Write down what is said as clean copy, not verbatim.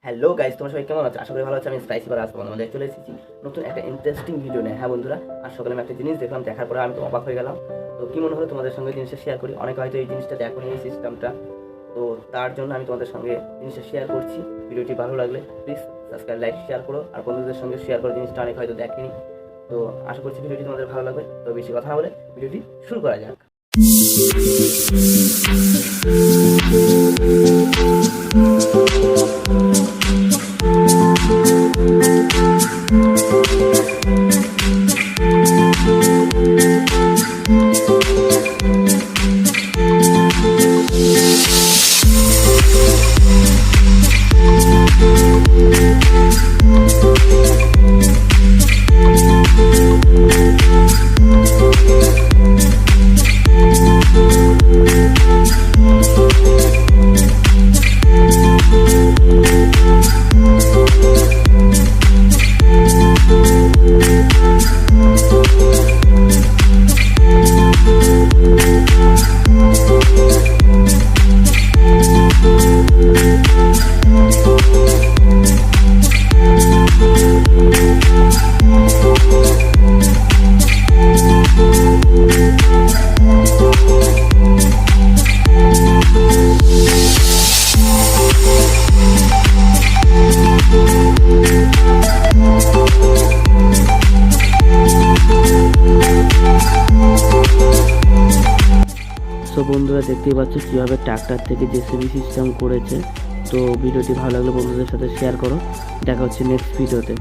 Hello guys, তোমার সবাই কেমন আছে? আশা করি ভালো আছে। আমি স্পাইসি বার আসবো আমাদের চলে এসেছি নতুন একটা ইন্টারেস্টিং ভিডিও নিয়ে। হ্যাঁ বন্ধুরা, আর সকালে আমি একটা জিনিস দেখলাম, দেখার পরে আমি তো অবাক হয়ে গেলাম। তো কি মনে হলো তোমাদের সঙ্গে জিনিসটা শেয়ার করি। অনেকে হয়তো এই জিনিসটা দেখোনি, এই সিস্টেমটা। তো তার জন্য আমি তোমাদের সঙ্গে জিনিসটা শেয়ার করছি। ভিডিওটি ভালো লাগলে প্লিজ সাবস্ক্রাইব, লাইক, শেয়ার করো। আর বন্ধুদের সঙ্গে শেয়ার করো, জিনিসটা অনেক হয়তো দেখেনি। তো আশা করছি ভিডিওটি তোমাদের ভালো লাগবে। তো বেশি কথা না বলে ভিডিওটি শুরু করা যাক। সো বন্ধুরা, দেখতেই পাচ্ছ কীভাবে ট্রাক্টর থেকে জেসিবি সিস্টেম করেছে। তো ভিডিওটি ভালো লাগলে বন্ধুদের সাথে শেয়ার করো। দেখা হচ্ছে নেক্সট ভিডিওতে।